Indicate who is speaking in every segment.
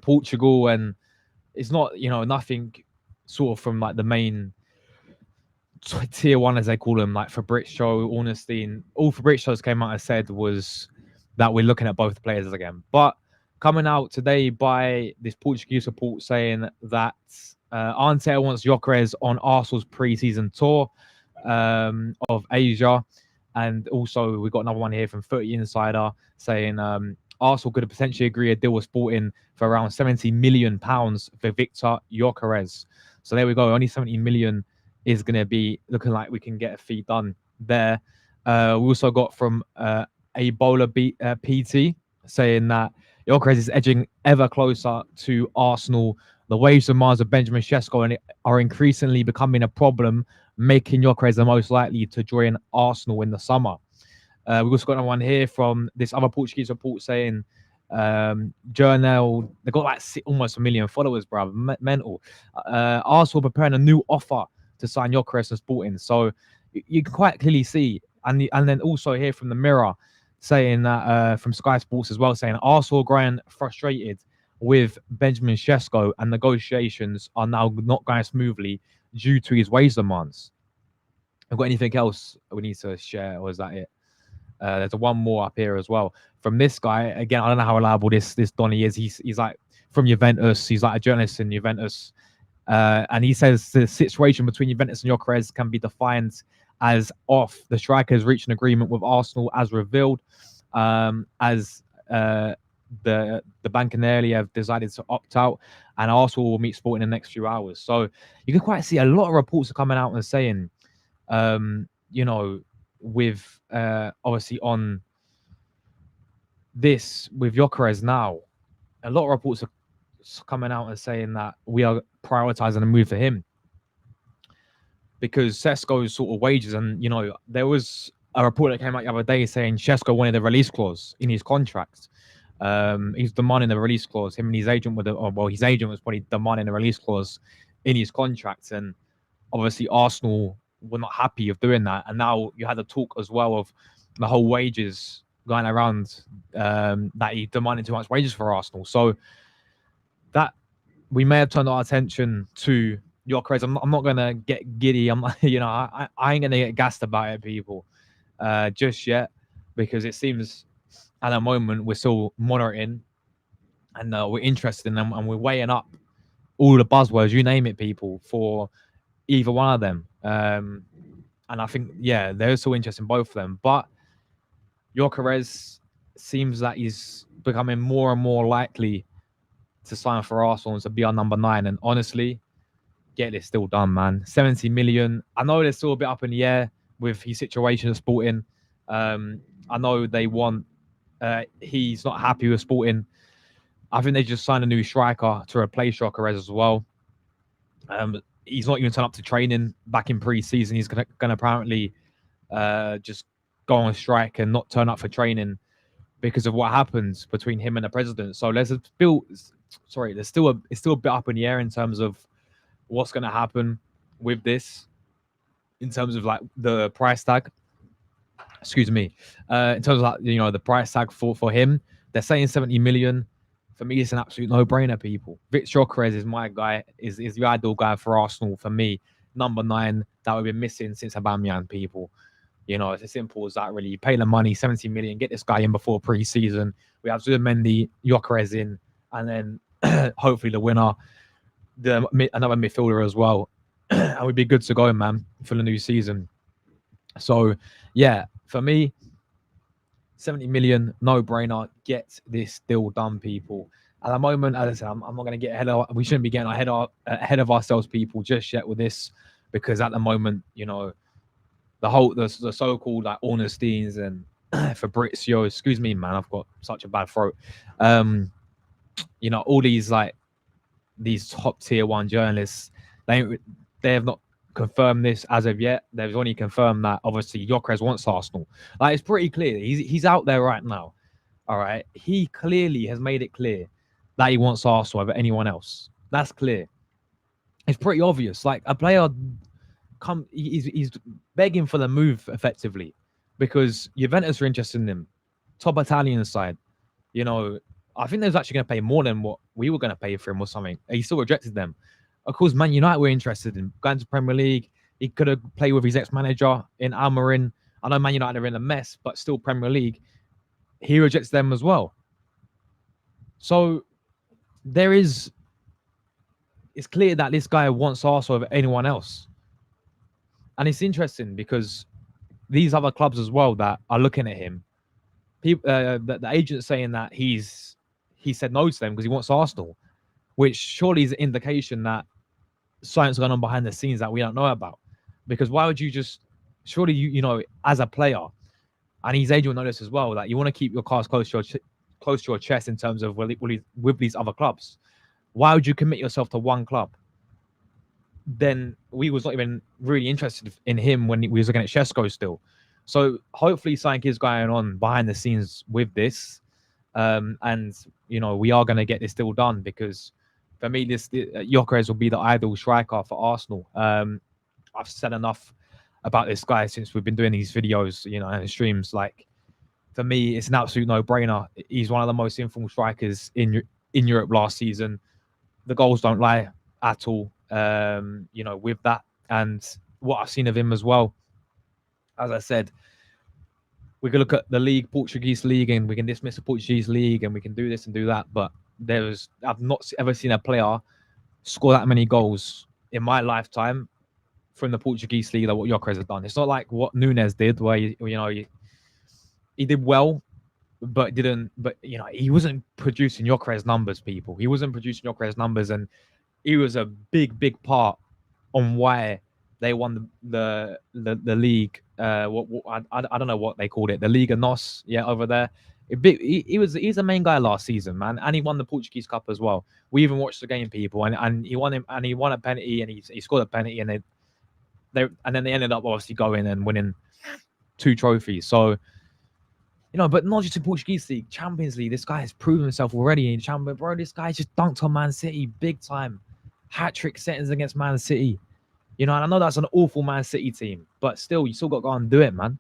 Speaker 1: Portugal, and it's not, nothing sort of from like the main tier one, as they call them, like Fabrizio, Ornstein. All Fabricio's came out and said was that we're looking at both players again. But coming out today by this Portuguese report saying that Arteta wants Gyökeres on Arsenal's pre-season tour of Asia. And also, we got another one here from 30 Insider saying Arsenal could potentially agree a deal with Sporting for around £70 million for Viktor Gyökeres. So there we go. Only 70 million is going to be looking like we can get a fee done there. We also got from Ebola PT saying that Gyokeres is edging ever closer to Arsenal. The wage demands of Benjamin Šeško are increasingly becoming a problem, making Gyokeres the most likely to join Arsenal in the summer. We've also got one here from this other Portuguese report saying Journal, they got like almost 1 million followers, bro. Mental. Arsenal preparing a new offer to sign Gyokeres and Sporting. So you can quite clearly see, and then also here from the Mirror saying that from Sky Sports as well, saying Arsenal growing frustrated with Benjamin Šeško and negotiations are now not going smoothly due to his wage demands. Have got anything else we need to share, or is that it? There's one more up here as well from this guy. Again, I don't know how reliable this Donny is. He's like from Juventus. He's like a journalist in Juventus. And he says the situation between Juventus and Gyökeres can be defined as off. The strikers reached an agreement with Arsenal as revealed, as the Bianconeri have decided to opt out, and Arsenal will meet Sporting in the next few hours. So you can quite see a lot of reports are coming out and saying, with obviously on this with Gyökeres now, a lot of reports are coming out and saying that we are prioritizing a move for him because Šeško's sort of wages, and there was a report that came out the other day saying Šeško wanted a release clause in his contract. He's demanding a release clause. Him and his agent his agent was probably demanding a release clause in his contract, and obviously Arsenal were not happy of doing that. And now you had the talk as well of the whole wages going around, that he demanded too much wages for Arsenal. So that we may have turned our attention to Gyökeres. I'm not gonna get giddy. I'm I ain't gonna get gassed about it, people, just yet, because it seems at the moment we're still monitoring and we're interested in them and we're weighing up all the buzzwords, you name it, people, for either one of them. And I think, yeah, they're still interested in both of them. But Gyökeres seems that he's becoming more and more likely to sign for Arsenal and to be our number 9. And honestly, get this still done, man. 70 million. I know they're still a bit up in the air with his situation at Sporting. I know they want, he's not happy with Sporting. I think they just signed a new striker to replace Gyökeres as well. He's not even turned up to training back in pre-season. He's going to apparently just go on strike and not turn up for training because of what happens between him and the president. So it's still a bit up in the air in terms of what's going to happen with this, in terms of like the price tag. Excuse me. In terms of like, the price tag for him, they're saying 70 million. For me, it's an absolute no-brainer, people. Viktor Gyökeres is my guy, is the ideal guy for Arsenal. For me, number 9 that we've been missing since Aubameyang, people. It's as simple as that, really. You pay the money, 70 million, get this guy in before pre-season. We have Zubimendi, Gyökeres in, and then hopefully the winner, another midfielder as well. And we'd be good to go, man, for the new season. So, yeah, for me, 70 million, no-brainer. Get this deal done, people. At the moment, as I said, I'm not going to get we shouldn't be getting ahead of ourselves, people, just yet with this, because at the moment, the so-called like Ornsteins and Fabrizio, excuse me, man, I've got such a bad throat. All these top tier 1 journalists, they have not confirmed this as of yet. They've only confirmed that obviously Gyökeres wants Arsenal. Like, it's pretty clear. He's out there right now. All right, he clearly has made it clear that he wants Arsenal over anyone else. That's clear. It's pretty obvious. Like, a player he's begging for the move effectively because Juventus are interested in him. Top Italian side, I think they was actually going to pay more than what we were going to pay for him or something. He still rejected them. Of course, Man United were interested in going to Premier League. He could have played with his ex-manager in Almarin. I know Man United are in a mess, but still Premier League. He rejects them as well. So there is, it's clear that this guy wants Arsenal over anyone else. And it's interesting because these other clubs as well that are looking at him, people, the agent's saying that he said no to them because he wants Arsenal, which surely is an indication that something's going on behind the scenes that we don't know about. Because why would you just, surely you know, as a player, and his agent will know this as well, that you want to keep your cards close to your chest in terms of with these other clubs. Why would you commit yourself to one club? Then we was not even really interested in him when we was looking at Šeško still. So hopefully something is going on behind the scenes with this, and you know we are going to get this deal done because for me this Gyökeres will be the ideal striker for Arsenal. I've said enough about this guy since we've been doing these videos, you know, and streams. Like for me, it's an absolute no-brainer. He's one of the most informed strikers in Europe last season. The goals don't lie at all. You know, with that and what I've seen of him as well. As I said, we can look at the league, Portuguese league, and we can dismiss the Portuguese league, and we can do this and do that. But I've not ever seen a player score that many goals in my lifetime from the Portuguese league like what Gyökeres has done. It's not like what Nunes did, where he did well, but didn't. But you know, he wasn't producing Gyökeres numbers. People, he wasn't producing Gyökeres numbers, and he was a big part on why they won the league. I don't know what they called it, the Liga Nos, yeah, over there. He's the main guy last season, man, and he won the Portuguese Cup as well. We even watched the game, people, and he won a penalty, and he scored a penalty, and then they ended up obviously going and winning 2 trophies. So but not just in Portuguese league, Champions League. This guy has proven himself already in Champions. Bro, this guy just dunked on Man City big time, hat trick settings against Man City. And I know that's an awful Man City team, but still, you still got to go and do it, man.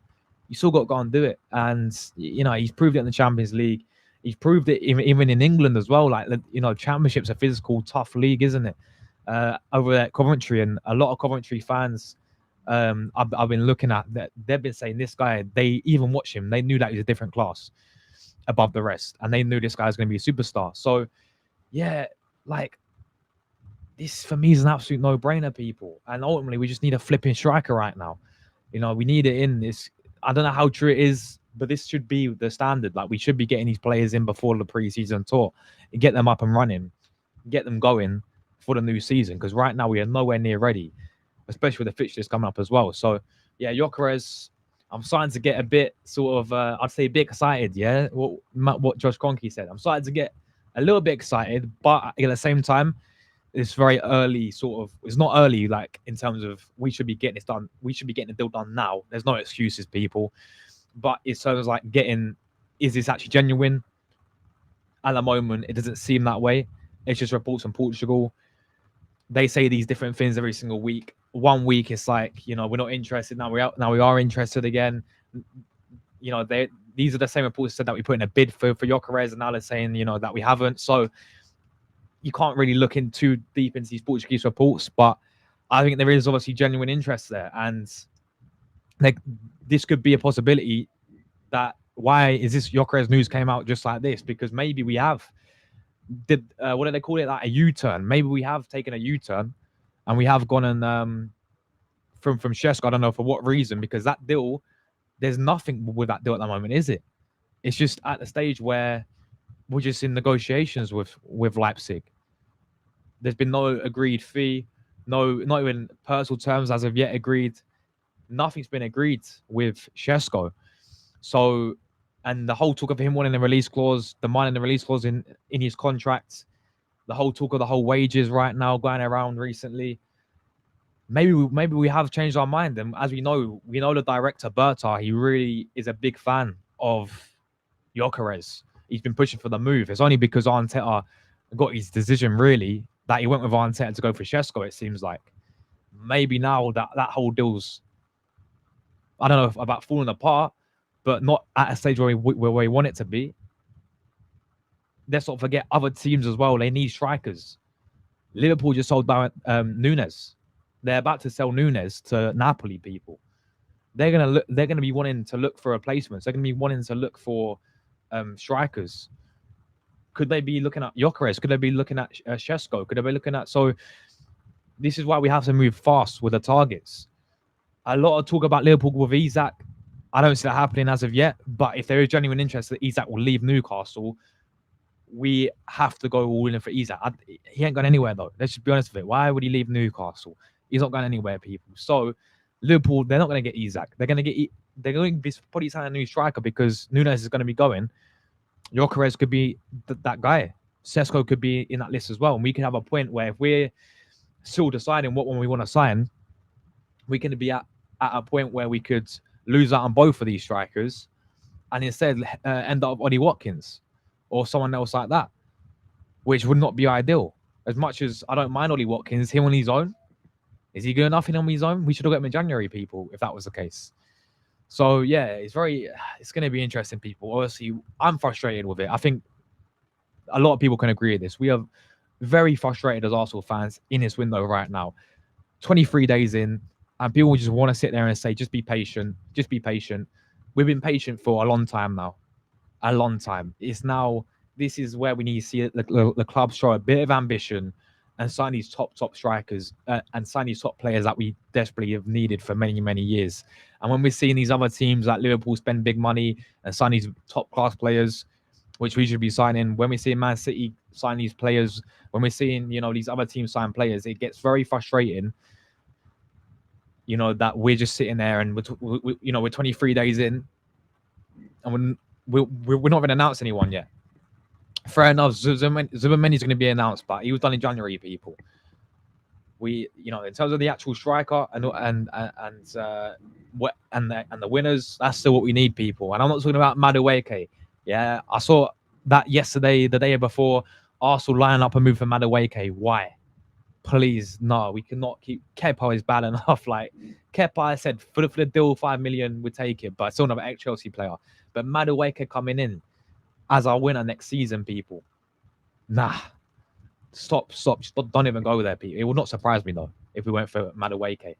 Speaker 1: You still got to go and do it. And, he's proved it in the Champions League. He's proved it even in England as well. Like, Championship's a physical, tough league, isn't it? Over there at Coventry, and a lot of Coventry fans I've been looking at that. They've been saying this guy, they even watch him. They knew that he's a different class above the rest. And they knew this guy was going to be a superstar. So, yeah, like, this for me is an absolute no-brainer, people. And ultimately, we just need a flipping striker right now. We need it in this. I don't know how true it is, but this should be the standard. Like, we should be getting these players in before the preseason tour, and get them up and running, get them going for the new season. Because right now we are nowhere near ready, especially with the fixtures coming up as well. So yeah, Gyökeres, I'm starting to get a bit sort of, I'd say a bit excited. Yeah, what Josh Kroenke said. I'm starting to get a little bit excited, but at the same time, it's very early, sort of. It's not early, like in terms of we should be getting this done. We should be getting the deal done now. There's no excuses, people. But it's sort of like is this actually genuine? At the moment, it doesn't seem that way. It's just reports from Portugal. They say these different things every single week. One week it's like, we're not interested. Now we are interested again. These are the same reports that said that we put in a bid for Gyökeres, and now they're saying, that we haven't. So you can't really look in too deep into these Portuguese reports, but I think there is obviously genuine interest there, and like this could be a possibility. That why is this Gyökeres news came out just like this? Because maybe we have what do they call it? Like a U-turn. Maybe we have taken a U-turn, and we have gone and from Šeško. I don't know for what reason, because that deal, there's nothing with that deal at the moment, is it? It's just at the stage where we're just in negotiations with Leipzig. There's been no agreed fee, not even personal terms as of yet agreed. Nothing's been agreed with Šeško. So, and the whole talk of him wanting the release clause, demanding the release clause in his contract, the whole talk of the whole wages right now going around recently. Maybe we have changed our mind, and as we know the director Berta, he really is a big fan of Gyökeres. He's been pushing for the move. It's only because Arteta got his decision really that he went with Arteta to go for Šeško. It seems like maybe now that whole deal's, I don't know about falling apart, but not at a stage where we want it to be. let's not forget other teams as well. They need strikers. Liverpool just sold down Nunes. They're about to sell Nunes to Napoli. People, they're gonna look. They're gonna be wanting to look for replacements. They're gonna be wanting to look for strikers. Could they be looking at Gyokeres? Could they be looking at Šeško? Could they be looking at? So this is why we have to move fast with the targets. A lot of talk about Liverpool with Isak. I don't see that happening as of yet. But if there is genuine interest that Isak will leave Newcastle, we have to go all in for Isak. He ain't going anywhere though. Let's just be honest with it. Why would he leave Newcastle? He's not going anywhere, people. So Liverpool, they're not going to get Isak. They're going to get. They're going to be probably signing a new striker because Nunes is going to be going. Gyokeres could be that guy. Šeško could be in that list as well. And we could have a point where if we're still deciding what one we want to sign, we can be at a point where we could lose out on both of these strikers and instead end up with Ollie Watkins or someone else like that, which would not be ideal. As much as I don't mind Ollie Watkins, him on his own, is he good enough in on his own? We should have got him in January, people, if that was the case. So yeah, it's going to be interesting, people. Obviously, I'm frustrated with it. I think a lot of people can agree with this. We are very frustrated as Arsenal fans in this window right now. 23 days in, and people just want to sit there and say, just be patient, just be patient. We've been patient for a long time now. A long time. It's now, this is where we need to see the club show a bit of ambition and sign these top strikers and sign these top players that we desperately have needed for many years. And when we're seeing these other teams like Liverpool spend big money and sign these top class players, which we should be signing, when we see Man City sign these players, when we're seeing, these other teams sign players, it gets very frustrating, that we're just sitting there and we're 23 days in and we're not even announced anyone yet. Fair enough, Zubameni's going to be announced, but he was done in January, people. We, in terms of the actual striker and the winners, that's still what we need, people. And I'm not talking about Madueke. Yeah, I saw that yesterday, the day before, Arsenal line up and move for Madueke. Why? Please, no, we cannot keep. Kepa is bad enough. Like Kepa, I said, for the deal, 5 million, we take it, but still another ex-Chelsea player. But Madueke coming in as our winner next season, people. Nah, stop. Just don't even go there, people. It would not surprise me though if we went for Madueke.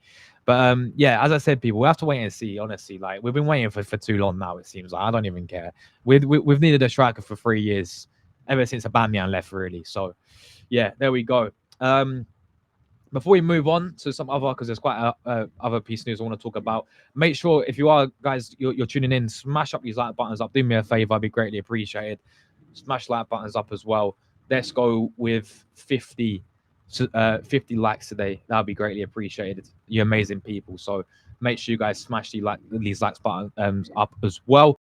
Speaker 1: But yeah, as I said, people, we have to wait and see. Honestly, like we've been waiting for too long now. It seems like I don't even care. We've needed a striker for 3 years, ever since Aubameyang left, really. So yeah, there we go. Before we move on to some other, because there's quite a other piece of news I want to talk about. Make sure if you are guys, you're tuning in, smash up these like buttons up. Do me a favor, I'd be greatly appreciated. Smash like buttons up as well. Let's go with 50 likes today. That would be greatly appreciated. You're amazing people. So make sure you guys smash these likes buttons up as well.